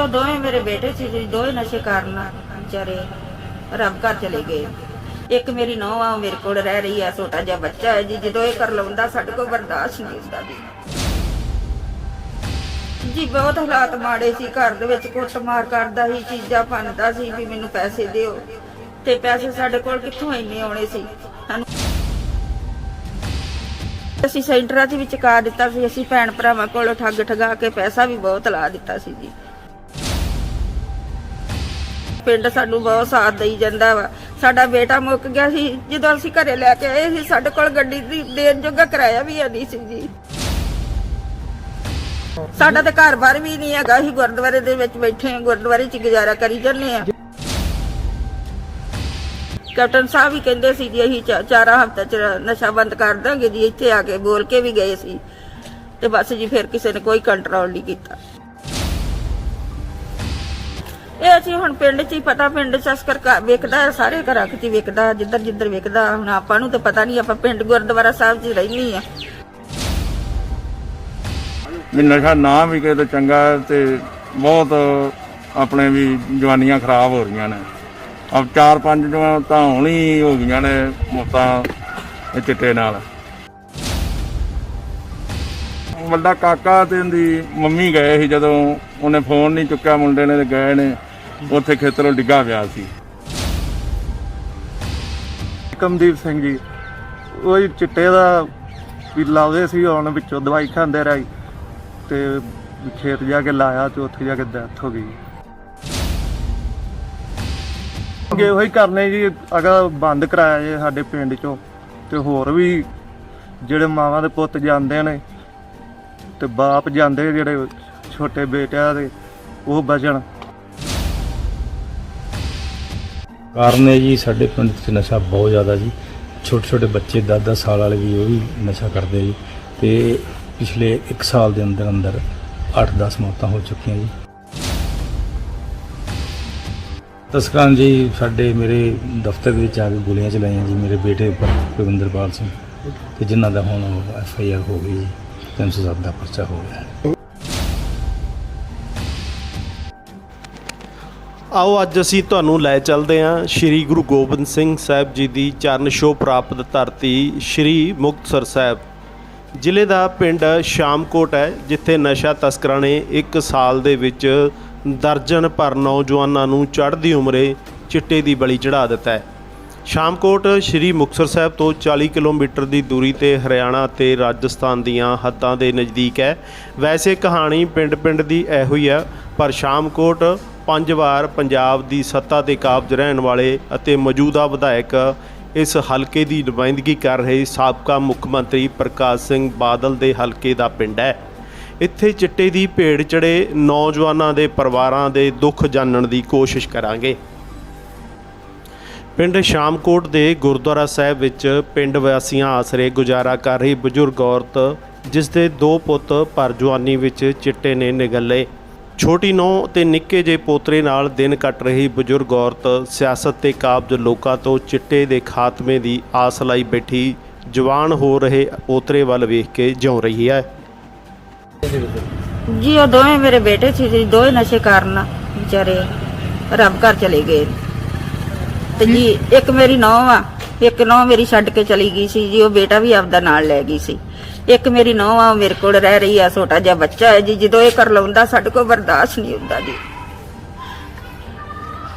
ਉਹ ਦੋਵੇਂ ਮੇਰੇ ਬੇਟੇ ਸੀ ਜੀ, ਦੋਵੇਂ ਨਸ਼ੇ ਕਾਰਨ ਵਿਚਾਰੇ ਰੱਬ ਘਰ ਚਲੇ ਗਏ। ਇੱਕ ਮੇਰੀ ਨੂੰਹ ਆ, ਮੇਰੇ ਕੋਲ ਰਹਿ ਰਹੀ ਆ, ਛੋਟਾ ਜਿਹਾ ਬੱਚਾ ਹੈ ਜੀ। ਜਦੋਂ ਇਹ ਕਰ ਲਾਉਂਦਾ ਸਾਡੇ ਕੋਲ ਬਰਦਾਸ਼ਤ ਨਹੀਂ ਹੁੰਦਾ ਜੀ। ਬਹੁਤ ਹਾਲਾਤ ਮਾੜੇ ਸੀ, ਘਰ ਦੇ ਵਿੱਚ ਕੁੱਟਮਾਰ ਕਰਦਾ ਸੀ, ਚੀਜ਼ਾਂ ਭੰਨਦਾ ਸੀ ਵੀ ਮੈਨੂੰ ਪੈਸੇ ਦਿਓ, ਤੇ ਪੈਸੇ ਸਾਡੇ ਕੋਲ ਕਿੱਥੋਂ ਇੰਨੇ ਆਉਣੇ ਸੀ। ਸਾਨੂੰ ਅਸੀਂ ਸੈਂਟਰਾਂ 'ਚ ਵੀ ਚੁਕਾ ਦਿੱਤਾ ਸੀ, ਅਸੀਂ ਭੈਣ ਭਰਾਵਾਂ ਕੋਲੋਂ ਠੱਗ ਠਗਾ ਕੇ ਪੈਸਾ ਵੀ ਬਹੁਤ ਲਾ ਦਿੱਤਾ ਸੀ ਜੀ। ਪਿੰਡ ਸਾਨੂੰ ਬਹੁਤ ਸਾਥ ਦੇਈ ਜਾਂਦਾ ਵਾ। ਸਾਡਾ ਬੇਟਾ ਮੁੱਕ ਗਿਆ ਸੀ ਜਦੋਂ ਅਸੀਂ ਘਰੇ ਲੈ ਕੇ ਆਏ ਸੀ, ਸਾਡੇ ਕੋਲ ਗੱਡੀ ਦੀ ਦੇਣ ਜੋਗਾ ਕਿਰਾਇਆ ਵੀ ਨਹੀਂ ਸੀ ਜੀ। ਸਾਡਾ ਤਾਂ ਘਰ-ਬਾਰ ਵੀ ਨਹੀਂ ਹੈਗਾ, ਅਸੀਂ ਗੁਰਦੁਆਰੇ ਦੇ ਵਿੱਚ ਬੈਠੇ ਹਾਂ, ਗੁਰਦੁਆਰੇ 'ਚ ਗੁਜ਼ਾਰਾ ਕਰੀ ਜਾਂਦੇ ਆ। ਕੈਪਟਨ ਸਾਹਿਬ ਵੀ ਕਹਿੰਦੇ ਸੀ ਜੀ ਅਸੀਂ 4 ਹਫ਼ਤੇ 'ਚ ਨਸ਼ਾ ਬੰਦ ਕਰ ਦਾਂਗੇ ਜੀ। ਇੱਥੇ ਆ ਕੇ ਬੋਲ ਕੇ ਵੀ ਗਏ ਸੀ, ਤੇ ਬਸ ਜੀ ਫਿਰ ਕਿਸੇ ਨੇ ਕੋਈ ਕੰਟਰੋਲ ਨਹੀਂ ਕੀਤਾ। ਇਹ ਅਸੀਂ ਹੁਣ ਪਿੰਡ 'ਚ ਹੀ ਪਤਾ, ਪਿੰਡ 'ਚ ਅਸਕਰ ਵਿਕਦਾ, ਸਾਰੇ ਘਰਾਂ 'ਚ ਵਿਕਦਾ, ਜਿੱਧਰ ਵਿਕਦਾ। ਹੁਣ ਆਪਾਂ ਨੂੰ ਤਾਂ ਪਤਾ ਨਹੀਂ, ਆਪਾਂ ਪਿੰਡ ਗੁਰਦੁਆਰਾ ਸਾਹਿਬ 'ਚ ਰਹਿੰਦੇ ਆ। ਵੀ ਨਸ਼ਾ ਨਾ ਵਿਕੇ ਤਾਂ ਚੰਗਾ, ਤੇ ਬਹੁਤ ਆਪਣੇ ਵੀ ਜਵਾਨੀਆਂ ਖਰਾਬ ਹੋ ਰਹੀਆਂ ਨੇ। ਅਬ 4-5 ਤਾਂ ਹੁਣ ਹੀ ਹੋ ਗਈਆਂ ਨੇ ਮੌਤਾਂ ਇਹ ਚਿੱਟੇ ਨਾਲ। ਵੱਡਾ ਕਾਕਾ ਤੇ ਉਹਦੀ ਮੰਮੀ ਗਏ ਸੀ, ਜਦੋਂ ਉਹਨੇ ਫੋਨ ਨਹੀਂ ਚੁੱਕਿਆ ਮੁੰਡੇ ਨੇ, ਤੇ ਗਏ ਨੇ ਉੱਥੇ ਖੇਤਰੋਂ ਡਿੱਗਾ ਪਿਆ ਸੀ। ਕਮਦੀਪ ਸਿੰਘ ਜੀ, ਉਹ ਚਿੱਟੇ ਦਾ ਵੀ ਲਾਉਂਦੇ ਸੀ, ਹੁਣ ਵਿੱਚੋਂ ਦਵਾਈ ਖਾਂਦੇ ਰਹੇ ਤੇ ਖੇਤ ਜਾ ਕੇ ਲਾਇਆ ਤੇ ਉੱਥੇ ਜਾ ਕੇ ਡੈਥ ਹੋ ਗਈ। ਅੱਗੇ ਉਹੀ ਕਰਨੇ ਜੀ, ਅਗਰ ਬੰਦ ਕਰਾਇਆ ਜੇ ਸਾਡੇ ਪਿੰਡ ਚੋਂ, ਤੇ ਹੋਰ ਵੀ ਜਿਹੜੇ ਮਾਵਾਂ ਦੇ ਪੁੱਤ ਜਾਂਦੇ ਨੇ ਤੇ ਬਾਪ ਜਾਂਦੇ ਜਿਹੜੇ ਛੋਟੇ ਬੇਟਿਆਂ ਦੇ, ਉਹ ਬਚਣ। ਕਾਰਨ ਹੈ ਜੀ ਸਾਡੇ ਪਿੰਡ 'ਚ ਨਸ਼ਾ ਬਹੁਤ ਜ਼ਿਆਦਾ ਜੀ। ਛੋਟੇ ਛੋਟੇ ਬੱਚੇ 10-10 ਸਾਲ ਵਾਲੇ ਵੀ ਉਹ ਵੀ ਨਸ਼ਾ ਕਰਦੇ ਜੀ, ਤੇ ਪਿਛਲੇ 1 ਸਾਲ ਦੇ ਅੰਦਰ ਅੰਦਰ 8-10 ਮੌਤਾਂ ਹੋ ਚੁੱਕੀਆਂ ਜੀ। ਤਸਕਰਾਂ ਜੀ ਸਾਡੇ ਮੇਰੇ ਦਫ਼ਤਰ ਦੇ ਵਿੱਚ ਆ ਕੇ ਗੋਲੀਆਂ ਚਲਾਈਆਂ ਜੀ ਮੇਰੇ ਬੇਟੇ ਉੱਪਰ, ਰਵਿੰਦਰਪਾਲ ਸਿੰਘ, ਤੇ ਜਿਨ੍ਹਾਂ ਦਾ ਹੁਣ FIR ਹੋ ਗਈ ਜੀ, 307 ਦਾ ਪਰਚਾ ਹੋ ਗਿਆ। ਆਓ ਅੱਜ ਅਸੀਂ ਤੁਹਾਨੂੰ ਲੈ ਚੱਲਦੇ ਹਾਂ ਸ਼੍ਰੀ ਗੁਰੂ ਗੋਬਿੰਦ ਸਿੰਘ ਸਾਹਿਬ ਜੀ ਦੀ ਚਰਨ ਛੋਹ ਪ੍ਰਾਪਤ ਧਰਤੀ ਸ਼੍ਰੀ ਮੁਕਤਸਰ ਸਾਹਿਬ। ਜ਼ਿਲ੍ਹੇ ਦਾ ਪਿੰਡ ਸ਼ਾਮਕੋਟ ਹੈ, ਜਿੱਥੇ ਨਸ਼ਾ ਤਸਕਰਾਂ ਨੇ 1 ਸਾਲ ਦੇ ਵਿੱਚ ਦਰਜਨ ਭਰ ਨੌਜਵਾਨਾਂ ਨੂੰ ਚੜ੍ਹਦੀ ਉਮਰੇ ਚਿੱਟੇ ਦੀ ਬਲੀ ਚੜ੍ਹਾ ਦਿੱਤਾ ਹੈ। ਸ਼ਾਮਕੋਟ ਸ਼੍ਰੀ ਮੁਕਤਸਰ ਸਾਹਿਬ ਤੋਂ 40 ਕਿਲੋਮੀਟਰ ਦੀ ਦੂਰੀ ਤੇ ਹਰਿਆਣਾ ਅਤੇ ਰਾਜਸਥਾਨ ਦੀਆਂ ਹੱਦਾਂ ਦੇ ਨਜ਼ਦੀਕ ਹੈ। ਵੈਸੇ ਕਹਾਣੀ ਪਿੰਡ ਦੀ ਇਹੋ ਹੀ ਹੈ, ਪਰ ਸ਼ਾਮਕੋਟ 5 ਵਾਰ ਪੰਜਾਬ ਦੀ ਸੱਤਾ ਦੇ ਕਾਬਜ਼ ਰਹਿਣ ਵਾਲੇ ਅਤੇ ਮੌਜੂਦਾ ਵਿਧਾਇਕ ਇਸ ਹਲਕੇ ਦੀ ਨੁਮਾਇੰਦਗੀ ਕਰ ਰਹੇ ਸਾਬਕਾ ਮੁੱਖ ਮੰਤਰੀ ਪ੍ਰਕਾਸ਼ ਸਿੰਘ ਬਾਦਲ ਦੇ ਹਲਕੇ ਦਾ ਪਿੰਡ ਹੈ। ਇੱਥੇ ਚਿੱਟੇ ਦੀ ਭੇਡ ਚੜ੍ਹੇ ਨੌਜਵਾਨਾਂ ਦੇ ਪਰਿਵਾਰਾਂ ਦੇ ਦੁੱਖ ਜਾਣਨ ਦੀ ਕੋਸ਼ਿਸ਼ ਕਰਾਂਗੇ। ਪਿੰਡ ਸ਼ਾਮਕੋਟ ਦੇ ਗੁਰਦੁਆਰਾ ਸਾਹਿਬ ਵਿੱਚ ਪਿੰਡ ਵਾਸੀਆਂ ਆਸਰੇ ਗੁਜ਼ਾਰਾ ਕਰ ਰਹੀ ਬਜ਼ੁਰਗ ਔਰਤ, ਜਿਸ ਦੇ 2 ਪੁੱਤ ਭਰ ਜਵਾਨੀ ਵਿੱਚ ਚਿੱਟੇ ਨੇ ਨਿਗਲੇ, ਛੋਟੀ ਨੂੰਹ ਤੇ ਨਿੱਕੇ ਜਿਹੇ ਪੋਤਰੇ ਨਾਲ ਦਿਨ ਕੱਟ ਰਹੀ ਬਜ਼ੁਰਗ ਔਰਤ ਸਿਆਸਤ ਤੇ ਕਾਬਜ਼ ਲੋਕਾਂ ਤੋਂ ਚਿੱਟੇ ਦੇ ਖਾਤਮੇ ਦੀ ਆਸ ਲਾਈ ਬੈਠੀ ਜਵਾਨ ਹੋ ਰਹੇ ਪੋਤਰੇ ਵੱਲ ਵੇਖ ਕੇ ਜਿਉਂ ਰਹੀ ਹੈ ਜੀ। ਉਹ ਦੋਵੇਂ ਮੇਰੇ ਬੇਟੇ ਸੀ ਜੀ, ਦੋਵੇਂ ਨਸ਼ੇ ਕਾਰਨ ਵਿਚਾਰੇ ਰੱਬ ਘਰ ਚਲੇ ਗਏ। ਤੇ ਜੀ ਇੱਕ ਮੇਰੀ ਨੂੰਹ ਆ, ਇੱਕ ਨੂੰਹ ਮੇਰੀ ਛੱਡ ਕੇ ਚਲੀ ਗਈ ਸੀ ਜੀ, ਉਹ ਬੇਟਾ ਵੀ ਆਪਦਾ ਨਾਲ ਲੈ ਗਈ ਸੀ। ਇੱਕ ਮੇਰੀ ਨੂੰਹ ਆ, ਮੇਰੇ ਕੋਲ ਰਹਿ ਰਹੀ ਆ, ਛੋਟਾ ਜਿਹਾ ਬੱਚਾ ਹੈ ਜੀ। ਜਦੋਂ ਇਹ ਕਰ ਲਾਉਂਦਾ ਸਾਡੇ ਕੋਲ ਬਰਦਾਸ਼ਤ ਨਹੀਂ ਹੁੰਦਾ ਜੀ।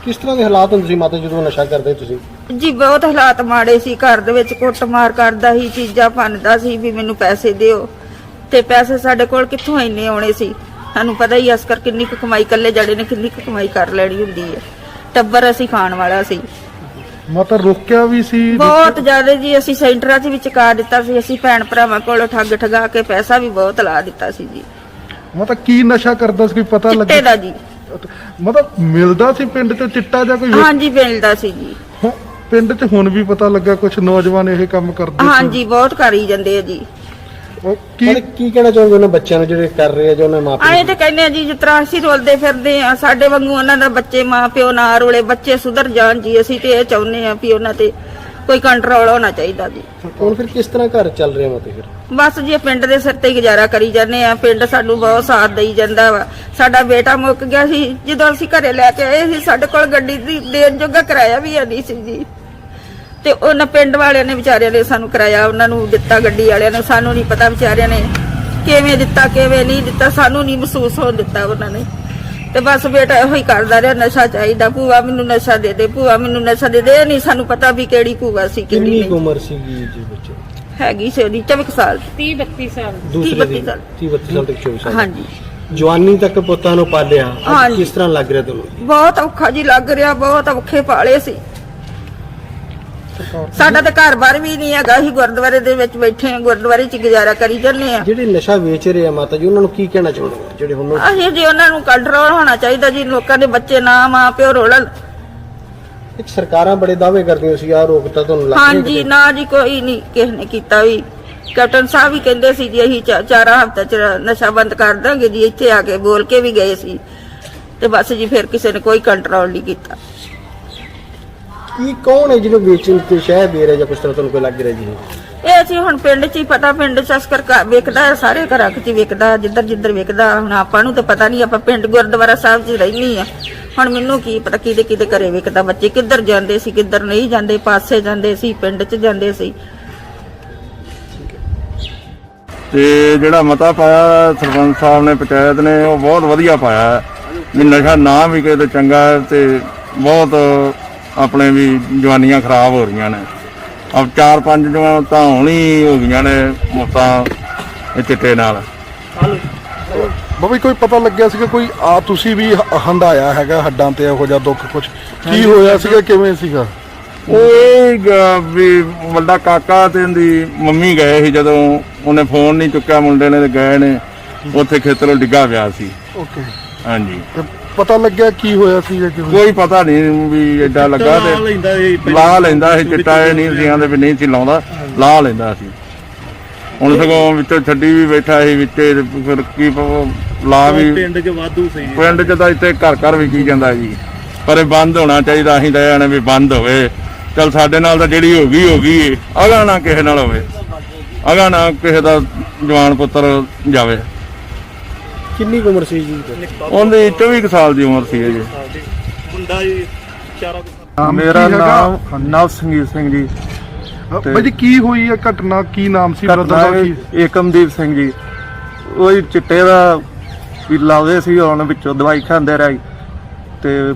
ਕਿਸ ਤਰ੍ਹਾਂ ਦੇ ਹਾਲਾਤ ਹੁੰਦੇ ਸੀ ਮਾਤਾ ਜਦੋਂ ਨਸ਼ਾ ਕਰਦੇ ਤੁਸੀਂ? ਜੀ ਬਹੁਤ ਹਾਲਾਤ ਮਾੜੇ ਸੀ, ਘਰ ਦੇ ਵਿੱਚ ਕੁੱਟਮਾਰ ਕਰਦਾ ਸੀ, ਚੀਜ਼ਾਂ ਭੰਨਦਾ ਸੀ ਵੀ ਮੈਨੂੰ ਪੈਸੇ ਦਿਓ, ਤੇ ਪੈਸੇ ਸਾਡੇ ਕੋਲ ਕਿੱਥੋਂ ਇੰਨੇ ਆਉਣੇ ਸੀ। ਸਾਨੂੰ ਪਤਾ ਹੀ ਅਸਕਰ ਕਿੰਨੀ ਕੁ ਕਮਾਈ, ਇਕੱਲੇ ਜੜੇ ਨੇ ਕਿੰਨੀ ਕੁ ਕਮਾਈ ਕਰ ਲੈਣੀ ਹੁੰਦੀ ਹੈ। ਟੱਬਰ ਅਸੀਂ ਖਾਣ ਵਾਲਾ ਸੀ। ਮਾਤਾ ਰੋਕਿਆ ਵੀ ਸੀ ਬਹੁਤ ਜ਼ਿਆਦਾ ਜੀ, ਅਸੀਂ ਸੈਂਟਰਾਂ 'ਚ ਵੀ ਚੁਕਾ ਦਿੱਤਾ ਸੀ, ਅਸੀਂ ਭੈਣ ਭਰਾਵਾਂ ਕੋਲੋਂ ਠੱਗ ਠਗਾ ਕੇ ਪੈਸਾ ਵੀ ਬਹੁਤ ਲਾ ਦਿੱਤਾ ਸੀ ਜੀ। ਮਾਤਾ ਕੀ ਨਸ਼ਾ ਕਰਦਾ ਸੀ, ਕੋਈ ਪਤਾ ਚਿੱਟੇ ਲੱਗਾ? ਦਾ ਜੀ। ਮਤਲਬ ਮਿਲਦਾ ਸੀ ਪਿੰਡ 'ਚ ਚਿੱਟਾ ਜਾਂ ਕੋਈ? ਹਾਂਜੀ ਮਿਲਦਾ ਸੀ ਜੀ। ਪਿੰਡ 'ਚ ਹੁਣ ਵੀ ਪਤਾ ਲੱਗਾ ਕੁਝ ਨੌਜਵਾਨ ਇਹ ਕੰਮ ਕਰਦੇ ਸੀ? ਹਾਂਜੀ ਬਹੁਤ ਕਰੀ ਜਾਂਦੇ ਆ ਜੀ। ਉਹ ਕੀ ਕਹਿਣਾ ਚਾਹੁੰਦੇ ਉਹਨਾਂ ਬੱਚਿਆਂ ਨੂੰ ਜਿਹੜੇ ਕਰ ਰਹੇ ਆ, ਜੋ ਉਹਨਾਂ ਮਾਪੇ? ਆਏ ਤੇ ਕਹਿੰਦੇ ਆ ਜੀ, ਜਿਸ ਤਰ੍ਹਾਂ ਅਸੀਂ ਰੋਲਦੇ ਫਿਰਦੇ ਆ, ਸਾਡੇ ਵਾਂਗੂ ਉਹਨਾਂ ਦਾ ਬੱਚੇ ਮਾਂ ਪਿਓ ਨਾ ਰੋਲੇ, ਬੱਚੇ ਸੁਧਰ ਜਾਣ ਜੀ। ਅਸੀਂ ਤੇ ਇਹ ਚਾਹੁੰਦੇ ਆ ਵੀ ਉਹਨਾਂ ਤੇ ਕੋਈ ਕੰਟਰੋਲ ਹੋਣਾ ਚਾਹੀਦਾ ਜੀ। ਹੁਣ ਫਿਰ ਕਿਸ ਤਰ੍ਹਾਂ ਘਰ ਚੱਲ ਰਿਹਾ ਵਾ ਤੇ ਫਿਰ ਬਸ ਜੀ ਪਿੰਡ ਦੇ ਸਿਰ ਤੇ ਹੀ ਗੁਜ਼ਾਰਾ ਕਰੀ ਜਾਂਦੇ ਆ। ਪਿੰਡ ਸਾਨੂੰ ਬਹੁਤ ਸਾਥ ਦੇਈ ਜਾਂਦਾ ਵਾ। ਸਾਡਾ ਬੇਟਾ ਮੁੱਕ ਗਿਆ ਸੀ ਜਦੋਂ ਅਸੀਂ ਘਰੇ ਲੈ ਕੇ ਆਏ ਸੀ, ਸਾਡੇ ਕੋਲ ਗੱਡੀ ਦੀ ਦੇਣ ਜੋਗਾ ਕਿਰਾਇਆ ਵੀ ਨਹੀਂ ਸੀ ਜੀ। ਤੇ ਉਹਨਾਂ ਪਿੰਡ ਵਾਲਿਆਂ ਨੇ ਵਿਚਾਰਿਆਂ ਨੇ ਸਾਨੂੰ ਕਿਰਾਇਆ ਉਹਨਾਂ ਨੂੰ ਦਿੱਤਾ, ਗੱਡੀ ਵਾਲਿਆਂ ਨੇ। ਸਾਨੂੰ ਨਹੀਂ ਪਤਾ ਵਿਚਾਰਿਆਂ ਨੇ ਕਿਵੇਂ ਦਿੱਤਾ ਕਿਵੇਂ ਨਹੀਂ ਦਿੱਤਾ, ਸਾਨੂੰ ਨਹੀਂ ਮਹਿਸੂਸ ਹੋਣ ਦਿੱਤਾ ਉਹਨਾਂ ਨੇ। ਤੇ ਬਸ ਬੇਟਾ ਇਹੋ ਹੀ ਕਰਦਾ ਰਿਹਾ, ਨਸ਼ਾ ਚਾਹੀਦਾ, ਭੂਆ ਮੈਨੂੰ ਨਸ਼ਾ ਦੇ ਦੇ, ਭੂਆ ਮੈਨੂੰ ਨਸ਼ਾ ਦੇ ਦੇ। ਇਹ ਨਹੀਂ ਸਾਨੂੰ ਪਤਾ ਵੀ ਕਿਹੜੀ ਭੂਆ ਸੀ ਕਿਹੜੀ ਕਿੰਨੀ ਨਹੀਂ। ਕੁ ਉਮਰ ਸੀਗੀ ਜੀ ਬੱਚੇ ਹੈਗੀ ਸੀ ਉਹਦੀ 24 ਸਾਲ 30-32 ਸਾਲ। ਦੂਸਰੇ ਦੀ 32 ਸਾਲ। 30-32 ਸਾਲ ਤੱਕ 24 ਸਾਲ ਹਾਂਜੀ ਜਵਾਨੀ ਤੱਕ ਪੁੱਤਾਂ ਨੂੰ ਪਾਲਿਆ ਅੱਜ ਹਾਂਜੀ। ਕਿਸ ਤਰ੍ਹਾਂ ਲੱਗ ਰਿਹਾ ਤੁਹਾਨੂੰ? ਬਹੁਤ ਔਖਾ ਜੀ ਲੱਗ ਰਿਹਾ, ਬਹੁਤ ਔਖੇ ਪਾਲੇ ਸੀ। ਸਾਡਾ ਤਾਂ ਘਰ-ਬਾਰ ਵੀ ਨਹੀਂ ਹੈਗਾ, ਅਸੀਂ ਗੁਰਦੁਆਰੇ ਦੇ ਵਿੱਚ ਬੈਠੇ ਹਾਂ, ਗੁਰਦੁਆਰੇ 'ਚ ਗੁਜ਼ਾਰਾ ਕਰੀ ਜਾਂਦੇ ਆ। ਜਿਹੜੇ ਨਸ਼ਾ ਵੇਚ ਰਹੇ ਆ ਮਾਤਾ ਜੀ ਉਹਨਾਂ ਨੂੰ ਕੀ ਕਹਿਣਾ ਚਾਹੁੰਦੇ ਹੋ ਜਿਹੜੇ ਹੁਣ ਅਸੀਂ ਜੀ ਉਹਨਾਂ ਨੂੰ ਕੰਟਰੋਲ ਹੋਣਾ ਚਾਹੀਦਾ ਜੀ। ਲੋਕਾਂ ਦੇ ਬੱਚੇ ਨਾ ਮਾਂ ਪਿਓ ਰੋਲਣ। ਇੱਕ ਸਰਕਾਰਾਂ ਬੜੇ ਦਾਅਵੇ ਕਰਦੀਆਂ ਸੀ ਆਹ ਰੋਕਤਾ ਤੁਹਾਨੂੰ ਲੱਗ ਰਿਹਾ ਹਾਂਜੀ ਕਿਤੇ? ਨਾ ਜੀ ਕੋਈ ਨਹੀਂ ਕਿਸੇ ਨੇ ਕੀਤਾ ਵੀ। ਕੈਪਟਨ ਸਾਹਿਬ ਵੀ ਕਹਿੰਦੇ ਸੀ ਜੀ ਅਸੀਂ 4 ਹਫ਼ਤੇ 'ਚ ਨਸ਼ਾ ਬੰਦ ਕਰ ਦਾਂਗੇ ਜੀ। ਇੱਥੇ ਆ ਕੇ ਬੋਲ ਕੇ ਵੀ ਗਏ ਸੀ ਤੇ ਬਸ ਜੀ ਫਿਰ ਕਿਸੇ ਨੇ ਕੋਈ ਕੰਟਰੋਲ ਨਹੀਂ ਕੀਤਾ। ਕੀ ਕੌਣ ਹੈ ਜਿਹਨੂੰ ਵੇਚਣ ਤੇ ਸ਼ਹਿ ਦੇ ਰਿਹਾ ਜਾਂ ਕੁਛ ਤਰ੍ਹਾਂ ਤੁਹਾਨੂੰ ਕੋਈ ਲੱਗ ਰਿਹਾ ਜੀ? ਇਹ ਅਸੀਂ ਹੁਣ ਪਿੰਡ 'ਚ ਹੀ ਪਤਾ, ਪਿੰਡ 'ਚ ਅਸਕਰ ਵਿਕਦਾ ਹੈ, ਸਾਰੇ ਘਰਾਂ 'ਚ ਹੀ ਵਿਕਦਾ, ਜਿੱਧਰ ਜਿੱਧਰ ਵਿਕਦਾ। ਹੁਣ ਆਪਾਂ ਨੂੰ ਤਾਂ ਪਤਾ ਨਹੀਂ, ਆਪਾਂ ਪਿੰਡ ਗੁਰਦੁਆਰਾ ਸਾਹਿਬ 'ਚ ਰਹਿੰਦੀ ਆ। ਹੁਣ ਮੈਨੂੰ ਕੀ ਪਤਾ ਕਿਹਦੇ ਕਿਹਦੇ ਘਰੇ ਵਿਕਦਾ, ਬੱਚੇ ਕਿੱਧਰ ਜਾਂਦੇ ਸੀ ਕਿੱਧਰ ਨਹੀਂ ਜਾਂਦੇ, ਪਾਸੇ ਜਾਂਦੇ ਸੀ ਪਿੰਡ 'ਚ ਜਾਂਦੇ ਸੀ। ਤੇ ਜਿਹੜਾ ਮਤਾ ਪਾਇਆ ਸਰਪੰਚ ਸਾਹਿਬ ਨੇ, ਪੰਚਾਇਤ ਨੇ, ਉਹ ਬਹੁਤ ਵਧੀਆ ਪਾਇਆ ਵੀ ਨਸ਼ਾ ਨਾ ਵਿਕੇ ਤੇ ਚੰਗਾ ਹੈ। ਤੇ ਬਹੁਤ ਆਪਣੇ ਵੀ ਜਵਾਨੀਆਂ ਖਰਾਬ ਹੋ ਰਹੀਆਂ ਨੇ। ਅਬ 4-5 ਤਾਂ ਹੁਣ ਹੀ ਹੋ ਗਈਆਂ ਨੇ ਮੌਤਾਂ ਇਹ ਚਿੱਟੇ ਨਾਲ। ਬਾਬਾ ਕੋਈ ਪਤਾ ਲੱਗਿਆ ਸੀਗਾ ਕੋਈ ਤੁਸੀਂ ਵੀ ਹੰਡਾਇਆ ਹੈਗਾ ਹੱਡਾਂ ਤੇ ਇਹੋ ਜਿਹਾ ਦੁੱਖ ਕੁਝ ਕੀ ਹੋਇਆ ਸੀਗਾ ਕਿਵੇਂ ਸੀਗਾ? ਉਹ ਵੀ ਵੱਡਾ ਕਾਕਾ ਤੇ ਉਹਦੀ ਮੰਮੀ ਗਏ ਸੀ, ਜਦੋਂ ਉਹਨੇ ਫੋਨ ਨਹੀਂ ਚੁੱਕਿਆ ਮੁੰਡੇ ਨੇ ਤੇ ਗਏ ਨੇ ਉੱਥੇ ਖੇਤਰੋਂ ਡਿੱਗਾ ਪਿਆ ਸੀ। ਓਕੇ ਹਾਂਜੀ ਤੇ ਪਤਾ ਲੱਗਿਆ ਕੀ ਹੋਇਆ ਸੀਗਾ ਕਿਵੇਂ? ਕੋਈ ਪਤਾ ਨਹੀਂ ਵੀ ਏਡਾ ਲੱਗਾ ਤੇ ਲਾ ਲੈਂਦਾ ਸੀ ਚਿੱਟਾ। ਇਹ ਨਹੀਂ ਸੀ ਆਂਦੇ ਵੀ ਨਹੀਂ ਸੀ ਲਾਉਂਦਾ, ਲਾ ਲੈਂਦਾ ਸੀ। ਹੁਣ ਸਗੋਂ ਵਿੱਚੋਂ ਛੱਡੀ ਵੀ ਬੈਠਾ ਸੀ ਵਿੱਚੇ, ਫਿਰ ਕੀ ਲਾ ਵੀ ਪਿੰਡ 'ਚ ਵਾਧੂ ਸਹੀ ਪਿੰਡ 'ਚ ਤਾਂ ਇੱਥੇ ਘਰ ਘਰ ਵੀ ਕੀ ਜਾਂਦਾ ਜੀ। ਪਰ ਇਹ ਬੰਦ ਹੋਣਾ ਚਾਹੀਦਾ। ਅਸੀਂ ਤਾਂ ਇਹ ਆਨੇ ਵੀ ਬੰਦ ਹੋਵੇ। ਚਲ ਸਾਡੇ ਨਾਲ ਤਾਂ ਜਿਹੜੀ ਹੋ ਗਈ ਅਗਾਂਹ ਨਾ ਕਿਸੇ ਨਾਲ ਹੋਵੇ, ਅਗਾਂਹ ਨਾ ਕਿਸੇ ਦਾ ਜਵਾਨ ਪੁੱਤਰ ਜਾਵੇ। ਕਿੰਨੀ ਕੁ ਉਮਰ ਸੀ ਜੀ? ਉਹਦੀ 24 ਕੁ ਸਾਲ ਦੀ ਉਮਰ ਸੀ ਜੀ। ਮੁੰਡਾ ਜੀ ਮੇਰਾ ਨਾਮ ਨਵਸੰਗੀਤ ਸਿੰਘ ਜੀ। ਬਾਈ ਜੀ ਕੀ ਹੋਈ ਹੈ ਘਟਨਾ? ਕੀ ਨਾਮ ਸੀ ਬ੍ਰਦਰ ਦਾ? ਕੀ ਏਕਮਦੀਪ ਸਿੰਘ ਜੀ। ਉਹ ਚਿੱਟੇ ਦਾ ਵੀ ਲਾਉਂਦੇ ਸੀ, ਹੁਣ ਵਿੱਚੋਂ ਦਵਾਈ ਖਾਂਦੇ ਰਹੇ ਤੇ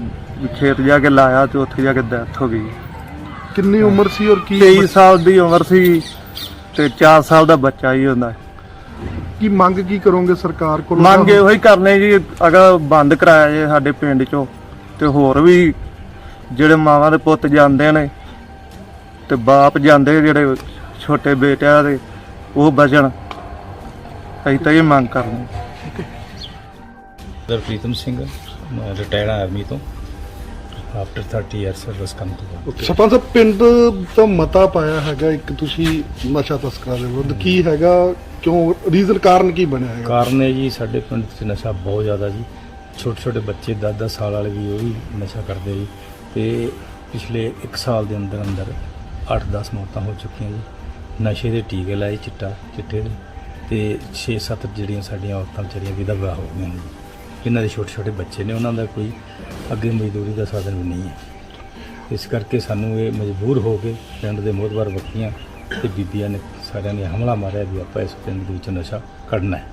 ਖੇਤ ਜਾ ਕੇ ਲਾਇਆ ਤੇ ਉੱਥੇ ਜਾ ਕੇ ਡੈਥ ਹੋ ਗਈ। ਕਿੰਨੀ ਉਮਰ ਸੀ ਔਰ ਕੀ 23 ਸਾਲ ਦੀ ਉਮਰ ਸੀ ਤੇ 4 ਸਾਲ ਦਾ ਬੱਚਾ ਹੀ ਹੁੰਦਾ। ਕੀ ਮੰਗ ਕੀ ਕਰੋਗੇ ਸਰਕਾਰ ਕੋਲ? ਮੰਗ ਇਹੋ ਹੀ ਕਰਨੇ ਜੀ, ਅਗਰ ਬੰਦ ਕਰਾਇਆ ਜੇ ਸਾਡੇ ਪਿੰਡ ਚੋਂ ਤੇ ਹੋਰ ਵੀ ਜਿਹੜੇ ਮਾਵਾਂ ਦੇ ਪੁੱਤ ਜਾਂਦੇ ਨੇ ਤੇ ਬਾਪ ਜਾਂਦੇ ਜਿਹੜੇ ਛੋਟੇ ਬੇਟਿਆਂ ਦੇ, ਉਹ ਬਚਣ। ਅਸੀਂ ਤਾਂ ਇਹ ਮੰਗ ਕਰਨੀ। Sir Pritam Singh, retired army ਤੋਂ ਆਫਟਰ 30 ਇਅਰ ਸਰਵਿਸ ਕੰਮ ਤੋਂ ਬਾਅਦ। ਸਰਪੰਚ ਸਾਹਿਬ ਪਿੰਡ ਦਾ ਮਤਾ ਪਾਇਆ ਹੈਗਾ ਇੱਕ, ਤੁਸੀਂ ਨਸ਼ਾ ਤਸਕਰਾਂ ਦੇ ਵਿਰੁੱਧ ਕੀ ਹੈਗਾ, ਕਿਉਂ, ਰੀਜ਼ਨ ਕਾਰਨ ਕੀ ਬਣਿਆ ਹੈਗਾ? ਕਾਰਨ ਹੈ ਜੀ ਸਾਡੇ ਪਿੰਡ 'ਚ ਨਸ਼ਾ ਬਹੁਤ ਜ਼ਿਆਦਾ ਜੀ। ਛੋਟੇ ਛੋਟੇ ਬੱਚੇ 10-10 ਸਾਲ ਵਾਲੇ ਵੀ ਉਹ ਵੀ ਨਸ਼ਾ ਕਰਦੇ ਜੀ। ਤੇ ਪਿਛਲੇ 1 ਸਾਲ ਦੇ ਅੰਦਰ ਅੰਦਰ 8-10 ਮੌਤਾਂ ਹੋ ਚੁੱਕੀਆਂ ਜੀ। ਨਸ਼ੇ ਦੇ ਟੀਕੇ ਲਾਏ ਚਿੱਟੇ ਦੇ, ਤੇ 6-7 ਜਿਹੜੀਆਂ ਸਾਡੀਆਂ ਔਰਤਾਂ ਵਿਚਾਰੀਆਂ ਵਿਧਵਾ ਹੋ ਗਈਆਂ ਨੇ ਜੀ। ਇਹਨਾਂ ਦੇ ਛੋਟੇ ਛੋਟੇ ਬੱਚੇ ਨੇ, ਉਹਨਾਂ ਦਾ ਕੋਈ ਅੱਗੇ ਮਜ਼ਦੂਰੀ ਦਾ ਸਾਧਨ ਵੀ ਨਹੀਂ ਹੈ। ਇਸ ਕਰਕੇ ਸਾਨੂੰ ਇਹ ਮਜਬੂਰ ਹੋ ਕੇ ਪਿੰਡ ਦੇ ਮੋਹਤਬਰ ਵਕੀਆਂ ਤੇ ਬੀਬੀਆਂ ਨੇ ਸਾਰਿਆਂ ਨੇ ਹਮਲਾ ਮਾਰਿਆ ਵੀ ਆਪਾਂ ਇਸ ਪਿੰਡ ਦੇ ਵਿੱਚ ਨਸ਼ਾ ਕੱਢਣਾ ਹੈ,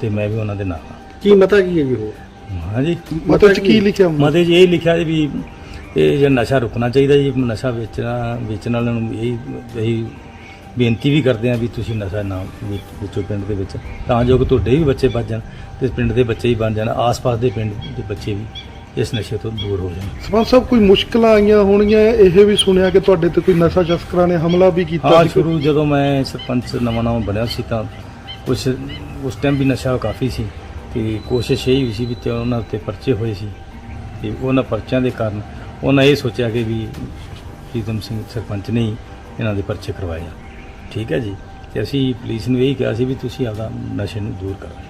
ਤੇ ਮੈਂ ਵੀ ਉਹਨਾਂ ਦੇ ਨਾਲ ਹਾਂ। ਕੀ ਮਤਾ ਕੀ ਹੈ ਜੀ ਉਹ? ਹਾਂਜੀ, ਮਤੇ 'ਚ ਕੀ ਲਿਖਿਆ? ਮਤੇ 'ਚ ਇਹ ਲਿਖਿਆ ਜੀ ਵੀ ਇਹ ਜੇ ਨਸ਼ਾ ਰੁਕਣਾ ਚਾਹੀਦਾ ਜੀ। ਨਸ਼ਾ ਵੇਚਣ ਵਾਲਿਆਂ ਨੂੰ ਇਹੀ ਬੇਨਤੀ ਵੀ ਕਰਦੇ ਆ ਵੀ ਤੁਸੀਂ ਨਸ਼ਾ ਨਾ ਵੇਚੋ ਪਿੰਡ ਦੇ ਵਿੱਚ, ਤਾਂ ਜੋ ਕਿ ਤੁਹਾਡੇ ਵੀ ਬੱਚੇ ਬਚ ਜਾਣ ਤੇ ਪਿੰਡ ਦੇ ਬੱਚੇ ਹੀ ਬਣ ਜਾਣ, ਆਸ-ਪਾਸ ਦੇ ਪਿੰਡ ਦੇ ਬੱਚੇ ਵੀ ਇਸ ਨਸ਼ੇ ਤੋਂ ਦੂਰ ਹੋ ਜਾਣ। ਸਰਪੰਚ ਸਾਹਿਬ ਕੋਈ ਮੁਸ਼ਕਲਾਂ ਆਈਆਂ ਹੋਣਗੀਆਂ, ਇਹ ਵੀ ਸੁਣਿਆ ਕਿ ਤੁਹਾਡੇ ਤੇ ਕੋਈ ਨਸ਼ਾ ਤਸਕਰਾਂ ਨੇ ਹਮਲਾ ਵੀ ਕੀਤਾ ਹਾਂ, ਸੀ? ਸ਼ੁਰੂ ਜਦੋਂ ਮੈਂ ਸਰਪੰਚ ਨਵਾਂ ਬਣਿਆ ਸੀ ਤਾਂ ਕੁਛ ਉਸ ਟਾਈਮ ਵੀ ਨਸ਼ਾ ਕਾਫੀ ਸੀ, ਤੇ ਕੋਸ਼ਿਸ਼ ਇਹ ਹੋਈ ਸੀ ਵੀ ਤੇ ਉਹਨਾਂ ਉੱਤੇ ਪਰਚੇ ਹੋਏ ਸੀ, ਤੇ ਉਹਨਾਂ ਪਰਚਿਆਂ ਦੇ ਕਾਰਨ ਉਹਨਾਂ ਇਹ ਸੋਚਿਆ ਕਿ ਵੀ ਪ੍ਰੀਤਮ ਸਿੰਘ ਸਰਪੰਚ ਨੇ ਹੀ ਇਹਨਾਂ ਦੇ ਪਰਚੇ ਕਰਵਾਏ ਆ। ਠੀਕ ਹੈ ਜੀ, ਤੇ ਅਸੀਂ ਪੁਲਿਸ ਨੂੰ ਇਹ ਕਿਹਾ ਸੀ ਵੀ ਤੁਸੀਂ ਆਪਦਾ ਨਸ਼ੇ ਨੂੰ ਦੂਰ ਕਰੋ।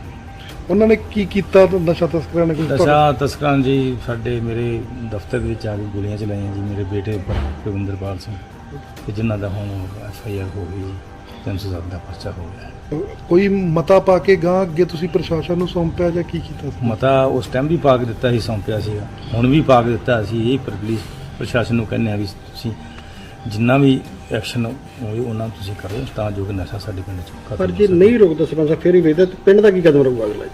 ਉਹਨਾਂ ਨੇ ਕੀ ਕੀਤਾ? ਨਸ਼ਾ ਤਸਕਰਾਂ ਨੇ ਕੁਝ ਨਸ਼ਾ ਤਸਕਰਾਂ ਜੀ ਮੇਰੇ ਦਫ਼ਤਰ ਦੇ ਵਿੱਚ ਆ ਕੇ ਗੋਲੀਆਂ ਚਲਾਈਆਂ ਜੀ। ਮੇਰੇ ਬੇਟੇ ਉੱਪਰ ਰਵਿੰਦਰਪਾਲ ਸਿੰਘ ਤੇ ਜਿਨ੍ਹਾਂ ਦਾ ਹੁਣ FIR ਹੋ ਗਈ ਜੀ, 307 ਦਾ ਪਰਚਾ ਹੋ ਗਿਆ। ਕੋਈ ਮਤਾ ਪਾ ਕੇ ਗਾਂ ਅੱਗੇ ਤੁਸੀਂ ਪ੍ਰਸ਼ਾਸਨ ਨੂੰ ਸੌਂਪਿਆ ਜਾਂ ਕੀ ਕੀਤਾ ਸੀ? ਮਤਾ ਉਸ ਟਾਈਮ ਵੀ ਪਾ ਕੇ ਦਿੱਤਾ ਸੀ, ਸੌਂਪਿਆ ਸੀਗਾ, ਹੁਣ ਵੀ ਪਾ ਕੇ ਦਿੱਤਾ ਸੀ। ਇਹ ਪੁਲਿਸ ਪ੍ਰਸ਼ਾਸਨ ਨੂੰ ਕਹਿੰਦੇ ਆ ਵੀ ਤੁਸੀਂ ਜਿੰਨਾ ਵੀ ਐਕਸ਼ਨ ਹੋਵੇ ਉਹਨਾਂ ਤੁਸੀਂ ਕਰੋ ਤਾਂ ਜੋ ਕਿ ਨਸ਼ਾ ਸਾਡੇ ਪਿੰਡ 'ਚ ਖਤਮ ਪਰ ਹੋ ਜੇ ਸਕੇ। ਨਹੀਂ ਰੁਕਦਾ ਸਰਪੰਚ ਸਾਹਿਬ ਫਿਰ ਹੀ ਵੇਖਦਾ ਪਿੰਡ ਦਾ ਕੀ ਕਦਮ ਰਹੂਗਾ ਅਗਲਾ?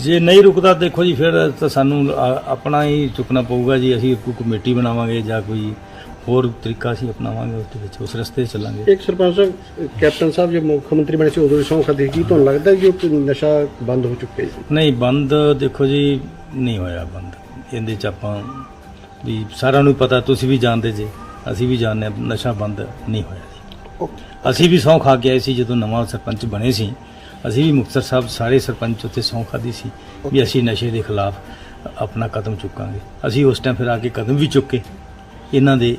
ਜੇ ਨਹੀਂ ਰੁਕਦਾ ਦੇਖੋ ਜੀ ਫਿਰ ਤਾਂ ਸਾਨੂੰ ਆਪਣਾ ਹੀ ਚੁੱਕਣਾ ਪਊਗਾ ਜੀ। ਅਸੀਂ ਕੋਈ ਕਮੇਟੀ ਬਣਾਵਾਂਗੇ ਜਾਂ ਕੋਈ ਹੋਰ ਤਰੀਕਾ ਅਸੀਂ ਅਪਣਾਵਾਂਗੇ, ਉਸ ਦੇ ਵਿੱਚ ਉਸ ਰਸਤੇ 'ਤੇ ਚੱਲਾਂਗੇ। ਇੱਕ ਸਰਪੰਚ ਸਾਹਿਬ ਕੈਪਟਨ ਸਾਹਿਬ ਜੇ ਮੁੱਖ ਮੰਤਰੀ ਬਣੇ ਸੀ ਉਦੋਂ ਸਹੁੰ ਖਾਧੀ, ਕੀ ਤੁਹਾਨੂੰ ਲੱਗਦਾ ਕਿ ਉਹ ਨਸ਼ਾ ਬੰਦ ਹੋ ਚੁੱਕਿਆ ਜੀ? ਨਹੀਂ ਬੰਦ ਦੇਖੋ ਜੀ ਨਹੀਂ ਹੋਇਆ ਬੰਦ। ਇਹਦੇ 'ਚ ਆਪਾਂ ਵੀ ਸਾਰਿਆਂ ਨੂੰ ਪਤਾ, ਤੁਸੀਂ ਵੀ ਜਾਣਦੇ ਜੇ, ਅਸੀਂ ਵੀ ਜਾਣਦੇ ਹਾਂ, ਨਸ਼ਾ ਬੰਦ ਨਹੀਂ ਹੋਇਆ ਜੀ। ਅਸੀਂ ਵੀ ਸਹੁੰ ਖਾ ਕੇ ਆਏ ਸੀ ਜਦੋਂ ਨਵਾਂ ਸਰਪੰਚ ਬਣੇ ਸੀ। ਅਸੀਂ ਵੀ ਮੁਕਤਸਰ ਸਾਹਿਬ ਸਾਰੇ ਸਰਪੰਚ ਉੱਥੇ ਸਹੁੰ ਖਾਧੀ ਸੀ ਵੀ ਅਸੀਂ ਨਸ਼ੇ ਦੇ ਖਿਲਾਫ ਆਪਣਾ ਕਦਮ ਚੁੱਕਾਂਗੇ। ਅਸੀਂ ਉਸ ਟਾਈਮ ਫਿਰ ਆ ਕੇ ਕਦਮ ਵੀ ਚੁੱਕੇ ਇਹਨਾਂ ਦੇ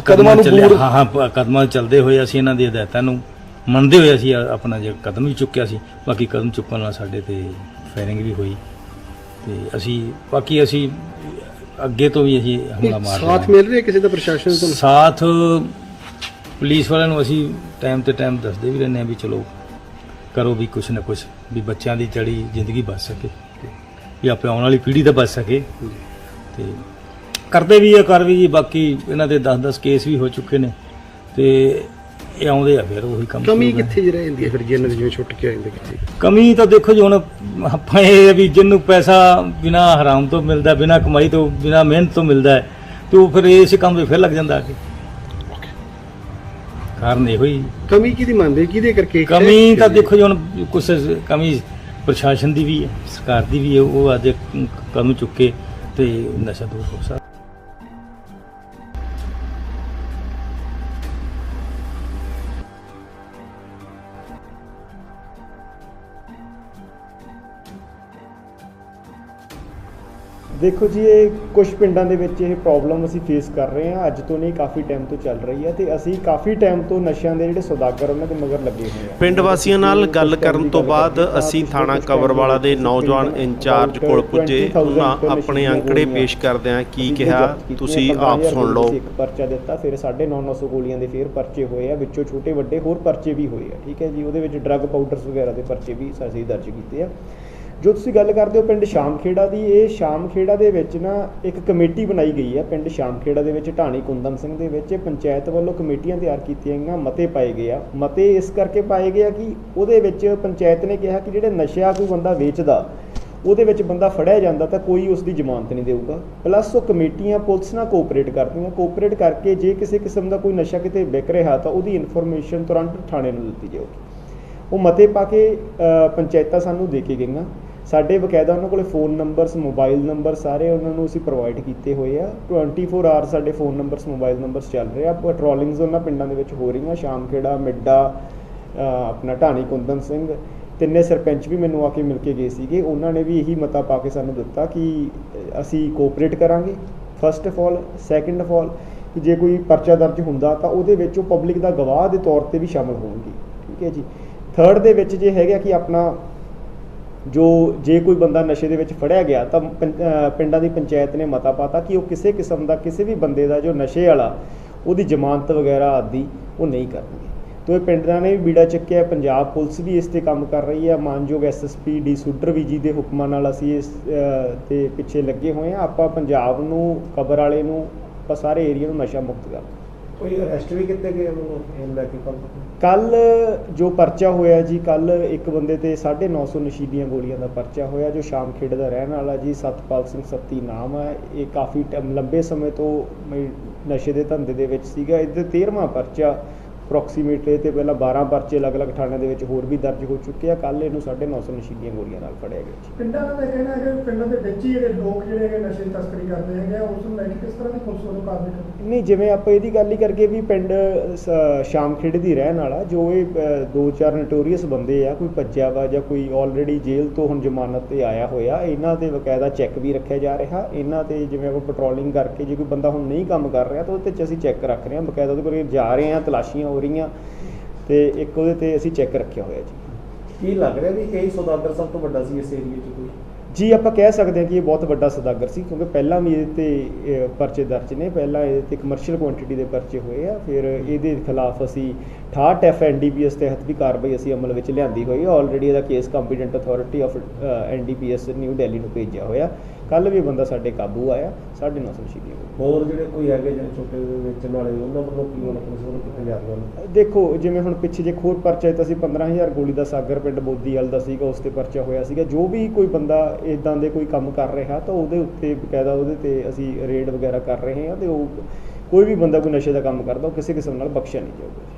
ਕਦਮਾਂ ਨੂੰ ਚੱਲੇ। ਪੂਰ ਹਾਂ ਕਦਮਾਂ ਚੱਲਦੇ ਹੋਏ ਅਸੀਂ ਇਹਨਾਂ ਦੀ ਹਦਾਇਤਾਂ ਨੂੰ ਮੰਨਦੇ ਹੋਏ ਅਸੀਂ ਆਪਣਾ ਜੇ ਕਦਮ ਵੀ ਚੁੱਕਿਆ ਸੀ। ਬਾਕੀ ਕਦਮ ਚੁੱਕਣ ਨਾਲ ਸਾਡੇ ਤੇ ਫਾਇਰਿੰਗ ਵੀ ਹੋਈ ਤੇ ਅਸੀਂ ਬਾਕੀ ਅਸੀਂ ਅੱਗੇ ਤੋਂ ਵੀ ਅਸੀਂ ਹਮਲਾ ਮਾਰ ਰਹੇ ਸਾਥ ਮਿਲ ਰਿਹਾ ਕਿਸੇ ਦਾ ਪ੍ਰਸ਼ਾਸਨ ਤੋਂ? ਸਾਥ ਪੁਲਿਸ ਵਾਲਿਆਂ ਨੂੰ ਅਸੀਂ ਟਾਈਮ ਤੇ ਟਾਈਮ ਦੱਸਦੇ ਵੀ ਰਹਿੰਦੇ ਹਾਂ ਵੀ ਚਲੋ ਕਰੋ ਵੀ ਕੁਛ ਨਾ ਕੁਛ, ਵੀ ਬੱਚਿਆਂ ਦੀ ਚੜੀ ਜ਼ਿੰਦਗੀ ਬਚ ਸਕੇ, ਵੀ ਆਪੇ ਆਉਣ ਵਾਲੀ ਪੀੜ੍ਹੀ ਤਾਂ ਬਚ ਸਕੇ। ਤੇ ਕਰਦੇ ਵੀ ਆ, ਕਰ ਵੀ ਜੀ। ਬਾਕੀ ਇਹਨਾਂ ਦੇ 10-10 ਕੇਸ ਵੀ ਹੋ ਚੁੱਕੇ ਨੇ ਤੇ ਇਹ ਆਉਂਦੇ ਆ ਫਿਰ ਉਹੀ ਕੰਮ। ਕਮੀ ਸ਼ੁਰੂ ਕਿੱਥੇ ਰਹਿ ਜਾਂਦੀ ਹੈ ਫਿਰ ਜੇ ਇਹਨਾਂ ਦੇ ਜਿਵੇਂ ਛੁੱਟ ਕੇ ਆ ਜਾਂਦੇ ਕਿੱਥੇ? ਕਮੀ ਤਾਂ ਦੇਖੋ ਜੀ ਹੁਣ ਆਪਾਂ ਇਹ ਆ ਵੀ ਜਿਹਨੂੰ ਪੈਸਾ ਬਿਨਾ ਹਰਾਮ ਤੋਂ ਮਿਲਦਾ, ਬਿਨਾ ਕਮਾਈ ਤੋਂ, ਬਿਨਾ ਮਿਹਨਤ ਤੋਂ ਮਿਲਦਾ ਹੈ ਤੇ ਉਹ ਫਿਰ ਇਸ ਕੰਮ 'ਤੇ ਫਿਰ ਲੱਗ ਜਾਂਦਾ ਆ ਕੇ। ਕਾਰਨ ਇਹੋ ਹੀ ਕਮੀ ਕਿਹਦੀ ਮੰਨਦੇ, ਕਿਹਦੇ ਕਰਕੇ? ਕਮੀ ਤਾਂ ਦੇਖੋ ਜੀ ਹੁਣ ਕੁਛ ਕਮੀ ਪ੍ਰਸ਼ਾਸਨ ਦੀ ਵੀ ਹੈ, ਸਰਕਾਰ ਦੀ ਵੀ ਹੈ। ਉਹ ਅੱਜ ਕਦਮ ਚੁੱਕੇ ਤੇ ਨਸ਼ਾ ਦੂਰ ਹੋ ਸਕਦਾ। ਦੇਖੋ ਜੀ, ਇਹ ਕੁਝ ਪਿੰਡਾਂ ਦੇ ਵਿੱਚ ਇਹ ਪ੍ਰੋਬਲਮ ਅਸੀਂ ਫੇਸ ਕਰ ਰਹੇ ਹਾਂ। ਅੱਜ ਤੋਂ ਨਹੀਂ, ਕਾਫੀ ਟਾਈਮ ਤੋਂ ਚੱਲ ਰਹੀ ਹੈ ਤੇ ਅਸੀਂ ਕਾਫੀ ਟਾਈਮ ਤੋਂ ਨਸ਼ਿਆਂ ਦੇ ਜਿਹੜੇ ਸੌਦਾਗਰ ਉਹਨਾਂ ਦੇ ਮਗਰ ਲੱਗੇ ਹੋਏ ਹਾਂ। ਪਿੰਡ ਵਾਸੀਆਂ ਨਾਲ ਗੱਲ ਕਰਨ ਤੋਂ ਬਾਅਦ ਅਸੀਂ ਥਾਣਾ ਕਬਰਵਾਲਾ ਦੇ ਨੌਜਵਾਨ ਇੰਚਾਰਜ ਕੋਲ ਪੁੱਜੇ। ਉਹਨਾਂ ਆਪਣੇ ਅੰਕੜੇ ਪੇਸ਼ ਕਰਦਿਆਂ ਕੀ ਕਿਹਾ ਤੁਸੀਂ ਆਪ ਸੁਣ ਲਓ। ਇੱਕ ਪਰਚਾ ਦਿੱਤਾ, ਫਿਰ 950 ਗੋਲੀਆਂ ਦੇ ਫਿਰ ਪਰਚੇ ਹੋਏ ਆ, ਵਿੱਚੋਂ ਛੋਟੇ ਵੱਡੇ ਹੋਰ ਪਰਚੇ ਵੀ ਹੋਏ ਆ। ਠੀਕ ਹੈ ਜੀ, ਉਹਦੇ ਵਿੱਚ ਡਰੱਗ ਪਾਊਡਰਸ ਵਗੈਰਾ ਦੇ ਪਰਚੇ ਵੀ ਅਸੀਂ ਦਰਜ ਕੀਤੇ ਆ। ਜੋ ਤੁਸੀਂ ਗੱਲ ਕਰਦੇ ਹੋ ਪਿੰਡ ਸ਼ਾਮਖੇੜਾ ਦੀ, ਇਹ ਸ਼ਾਮਖੇੜਾ ਦੇ ਵਿੱਚ ਨਾ ਇੱਕ ਕਮੇਟੀ ਬਣਾਈ ਗਈ ਹੈ। ਪਿੰਡ ਸ਼ਾਮਖੇੜਾ ਦੇ ਵਿੱਚ ਢਾਣੀ ਕੁੰਦਨ ਸਿੰਘ ਦੇ ਵਿੱਚ ਪੰਚਾਇਤ ਵੱਲੋਂ ਕਮੇਟੀਆਂ ਤਿਆਰ ਕੀਤੀਆਂ ਗਈਆਂ, ਮਤੇ ਪਾਏ ਗਏ ਆ। ਮਤੇ ਇਸ ਕਰਕੇ ਪਾਏ ਗਏ ਆ ਕਿ ਉਹਦੇ ਵਿੱਚ ਪੰਚਾਇਤ ਨੇ ਕਿਹਾ ਕਿ ਜਿਹੜੇ ਨਸ਼ਾ ਕੋਈ ਬੰਦਾ ਵੇਚਦਾ, ਉਹਦੇ ਵਿੱਚ ਬੰਦਾ ਫੜਿਆ ਜਾਂਦਾ ਤਾਂ ਕੋਈ ਉਸ ਦੀ ਜ਼ਮਾਨਤ ਨਹੀਂ ਦੇਊਗਾ। ਪਲੱਸ ਉਹ ਕਮੇਟੀਆਂ ਪੁਲਿਸ ਨਾਲ ਕੋਆਪਰੇਟ ਕਰਦੀਆਂ, ਕੋਆਪਰੇਟ ਕਰਕੇ ਜੇ ਕਿਸੇ ਕਿਸਮ ਦਾ ਕੋਈ ਨਸ਼ਾ ਕਿਤੇ ਵਿਕ ਰਿਹਾ ਤਾਂ ਉਹਦੀ ਇਨਫੋਰਮੇਸ਼ਨ ਤੁਰੰਤ ਥਾਣੇ ਨੂੰ ਦਿੱਤੀ ਜਾਊਗੀ। ਉਹ ਮਤੇ ਪਾ ਕੇ ਪੰਚਾਇਤਾਂ ਸਾਨੂੰ ਦੇ ਕੇ ਗਈਆਂ। ਸਾਡੇ ਬਕਾਇਦਾ ਉਹਨਾਂ ਕੋਲ ਫੋਨ ਨੰਬਰਸ, ਮੋਬਾਈਲ ਨੰਬਰ ਸਾਰੇ ਉਹਨਾਂ ਨੂੰ ਅਸੀਂ ਪ੍ਰੋਵਾਈਡ ਕੀਤੇ ਹੋਏ ਆ। 24 ਆਵਰ ਸਾਡੇ ਫੋਨ ਨੰਬਰਸ, ਮੋਬਾਈਲ ਨੰਬਰਸ ਚੱਲ ਰਹੇ ਆ। ਪੈਟਰੋਲਿੰਗਸ ਉਹਨਾਂ ਪਿੰਡਾਂ ਦੇ ਵਿੱਚ ਹੋ ਰਹੀਆਂ। ਸ਼ਾਮਖੇੜਾ, ਮਿੱਡਾ, ਆਪਣਾ ਢਾਣੀ ਕੁੰਦਨ ਸਿੰਘ, ਤਿੰਨੇ ਸਰਪੰਚ ਵੀ ਮੈਨੂੰ ਆ ਕੇ ਮਿਲ ਕੇ ਗਏ ਸੀਗੇ। ਉਹਨਾਂ ਨੇ ਵੀ ਇਹੀ ਮਤਾ ਪਾ ਕੇ ਸਾਨੂੰ ਦਿੱਤਾ ਕਿ ਅਸੀਂ ਕੋਆਪਰੇਟ ਕਰਾਂਗੇ first of all. Second of all ਕਿ ਜੇ ਕੋਈ ਪਰਚਾ ਦਰਜ ਹੁੰਦਾ ਤਾਂ ਉਹਦੇ ਵਿੱਚ ਉਹ ਪਬਲਿਕ ਦਾ ਗਵਾਹ ਦੇ ਤੌਰ ਤੇ ਵੀ ਸ਼ਾਮਲ ਹੋਣਗੇ। ਠੀਕ ਹੈ ਜੀ। ਥਰਡ ਦੇ ਵਿੱਚ ਜੇ ਹੈਗਾ ਕਿ ਆਪਣਾ ਜੇ ਕੋਈ ਬੰਦਾ ਨਸ਼ੇ ਦੇ ਵਿੱਚ ਫੜਿਆ ਗਿਆ ਤਾਂ ਪਿੰਡਾਂ ਦੀ ਪੰਚਾਇਤ ਨੇ ਮਤਾ ਪਾਤਾ ਕਿ ਉਹ ਕਿਸੇ ਕਿਸਮ ਦਾ ਕਿਸੇ ਵੀ ਬੰਦੇ ਦਾ ਜੋ ਨਸ਼ੇ ਵਾਲਾ ਉਹਦੀ ਜ਼ਮਾਨਤ ਵਗੈਰਾ ਆਦਿ ਉਹ ਨਹੀਂ ਕਰਨਗੇ। ਤੋ ਇਹ ਪਿੰਡਾਂ ਨੇ ਵੀ ਬੀੜਾ ਚੱਕਿਆ। ਪੰਜਾਬ ਪੁਲਿਸ ਵੀ ਇਸ ਤੇ ਕੰਮ ਕਰ ਰਹੀ ਹੈ। ਮਾਨਯੋਗ SSP ਡੀ ਸੁਡਰ ਵੀ ਜੀ ਦੇ ਹੁਕਮਾਂ ਨਾਲ ਅਸੀਂ ਇਸ ਤੇ ਪਿੱਛੇ ਲੱਗੇ ਹੋਏ ਹਾਂ। ਆਪਾਂ ਪੰਜਾਬ ਨੂੰ, ਕਬਰ ਵਾਲੇ ਨੂੰ, ਆਪਾਂ ਸਾਰੇ ਏਰੀਆ ਨੂੰ ਨਸ਼ਾ ਮੁਕਤ ਕਰ। ਕੋਈ ਅਰੈਸਟ ਵੀ ਕੀਤੇ ਗਏ ਉਹਨੂੰ ਲੈ ਕੇ? ਕੱਲ ਜੋ ਪਰਚਾ ਹੋਇਆ ਜੀ, ਕੱਲ ਇੱਕ ਬੰਦੇ ਤੇ 950 ਨਸ਼ੀਲੀਆਂ ਗੋਲੀਆਂ ਦਾ ਪਰਚਾ ਹੋਇਆ ਜੋ ਸ਼ਾਮਖੇੜੇ ਦਾ ਰਹਿਣ ਵਾਲਾ ਜੀ, ਸਤਪਾਲ ਸਿੰਘ ਸੱਤੀ ਨਾਮ ਹੈ। ਇਹ ਕਾਫੀ ਲੰਬੇ ਸਮੇਂ ਤੋਂ ਨਸ਼ੇ ਦੇ ਧੰਦੇ ਦੇ ਵਿੱਚ ਸੀਗਾ। ਇਹਦੇ 13ਵਾਂ ਪਰਚਾ ਅਪਰੋਕਸੀਮੇਟਲੀ ਤੇ ਪਹਿਲਾਂ 12 ਪਰਚੇ ਅਲੱਗ-ਅਲੱਗ ਥਾਣਿਆਂ ਦੇ ਵਿੱਚ ਹੋਰ ਵੀ ਦਰਜ ਹੋ ਚੁੱਕੇ ਆ। ਕੱਲ ਇਹਨੂੰ 950 ਨਸ਼ੀਲੀਆਂ ਗੋਲੀਆਂ ਨਾਲ ਫੜਿਆ ਗਿਆ ਜੀ। ਪਿੰਡਾਂ ਦਾ ਕਹਿਣਾ ਹੈ ਕਿ ਪਿੰਡਾਂ ਦੇ ਵਿੱਚ ਹੀ ਜਿਹੜੇ ਲੋਕ ਜਿਹੜੇ ਨਸ਼ੇ ਦੀ ਤਸਕਰੀ ਕਰਦੇ ਹੈਗੇ ਉਸ ਨੂੰ ਲੈ ਕੇ ਕਿਸ ਤਰ੍ਹਾਂ ਦੀ ਪੁਲਿਸ ਵੱਲੋਂ ਕਾਰਵਾਈ ਕਰਦੀ? ਨਹੀਂ, ਜਿਵੇਂ ਆਪਾਂ ਇਹਦੀ ਗੱਲ ਹੀ ਕਰਕੇ ਵੀ ਪਿੰਡ ਸ਼ਾਮਖੇੜੇ ਦੀ ਰਹਿਣ ਵਾਲਾ ਜੋ ਇਹ 2-4 ਨਟੋਰੀਅਸ ਬੰਦੇ ਆ, ਕੋਈ ਭੱਜਿਆ ਵਾ ਜਾਂ ਕੋਈ ਆਲਰੇਡੀ ਜੇਲ੍ਹ ਤੋਂ ਹੁਣ ਜ਼ਮਾਨਤ ਤੇ ਆਇਆ ਹੋਇਆ, ਇਹਨਾਂ ਤੇ ਬਕਾਇਦਾ ਚੈੱਕ ਵੀ ਰੱਖਿਆ ਜਾ ਰਿਹਾ। ਇਹਨਾਂ ਤੇ ਜਿਵੇਂ ਆਪਾਂ ਪੈਟਰੋਲਿੰਗ ਕਰਕੇ ਜੇ ਕੋਈ ਬੰਦਾ ਹੁਣ ਨਹੀਂ ਕੰਮ ਕਰ ਰਿਹਾ ਤਾਂ ਉਹਦੇ ਤੇ ਅਸੀਂ ਚੈੱਕ ਰੱਖ ਰਹੇ ਹਾਂ, ਬਕਾਇਦਾ ਉਹਦੇ ਕੋਲ ਜਾ ਰਹੇ ਹਾਂ, ਤਲਾਸ਼ੀਆਂ ਹੋ ਰਹੀਆਂ ਤੇ ਇੱਕ ਉਹਦੇ ਤੇ ਅਸੀਂ ਚੈੱਕ ਰੱਖਿਆ ਹੋਇਆ ਜੀ। ਕੀ ਲੱਗ ਰਿਹਾ ਵੀ ਇਹ ਸੌਦਾਗਰ ਸਭ ਤੋਂ ਵੱਡਾ ਸੀ ਇਸ ਏਰੀਏ 'ਚ ਕੋਈ? ਜੀ ਆਪਾਂ ਕਹਿ ਸਕਦੇ ਹਾਂ ਕਿ ਇਹ ਬਹੁਤ ਵੱਡਾ ਸੌਦਾਗਰ ਸੀ, ਕਿਉਂਕਿ ਪਹਿਲਾਂ ਵੀ ਇਹਦੇ ਤੇ ਪਰਚੇ ਦਰਜ ਨੇ। ਪਹਿਲਾਂ ਇਹਦੇ ਤੇ ਕਮਰਸ਼ੀਅਲ ਕੁਆਂਟੀਟੀ ਦੇ ਪਰਚੇ ਹੋਏ ਆ, ਫਿਰ ਇਹਦੇ ਖਿਲਾਫ ਅਸੀਂ 68 F NDPS ਤਹਿਤ ਵੀ ਕਾਰਵਾਈ ਅਸੀਂ ਅਮਲ ਵਿੱਚ ਲਿਆਂਦੀ ਹੋਈ ਹੈ। ਆਲਰੇਡੀ ਇਹਦਾ case competent authority of NDPS new Delhi ਨੂੰ ਭੇਜਿਆ ਹੋਇਆ। ਕੱਲ੍ਹ ਵੀ ਬੰਦਾ ਸਾਡੇ ਕਾਬੂ ਆਇਆ, 9.5 ਸ਼ੀਰੀਆਂ ਹੋਰ ਜਿਹੜੇ ਕੋਈ ਹੈਗੇ ਜਿਹੜੇ ਛੋਟੇ ਵੇਚਣ ਵਾਲੇ ਉਹਨਾਂ ਵੱਲੋਂ ਕੀ ਹੋਣਾ ਪੁਲਿਸ ਵੱਲੋਂ ਕਿੱਥੇ ਜਾ ਰਹੇ ਹਨ? ਦੇਖੋ, ਜਿਵੇਂ ਹੁਣ ਪਿੱਛੇ ਜੇ ਖੋਰ ਪਰਚਾ ਤਾਂ ਅਸੀਂ 15,000 ਗੋਲੀ ਦਾ ਸਾਗਰ ਪਿੰਡ ਬੋਦੀਵਾਲ ਦਾ ਸੀਗਾ, ਉਸ ਤੇ ਪਰਚਾ ਹੋਇਆ ਸੀਗਾ। ਜੋ ਵੀ ਕੋਈ ਬੰਦਾ ਇਦਾਂ ਦੇ ਕੋਈ ਕੰਮ ਕਰ ਰਿਹਾ ਤਾਂ ਉਹਦੇ ਉੱਤੇ ਬਕਾਇਦਾ ਉਹਦੇ ਤੇ ਅਸੀਂ ਰੇਡ ਵਗੈਰਾ ਕਰ ਰਹੇ ਹਾਂ, ਤੇ ਉਹ ਕੋਈ ਵੀ ਬੰਦਾ ਕੋਈ ਨਸ਼ੇ ਦਾ ਕੰਮ ਕਰਦਾ ਉਹ ਕਿਸੇ ਕਿਸਮ ਨਾਲ ਬਖਸ਼ਿਆ ਨਹੀਂ ਜਾਊਗਾ।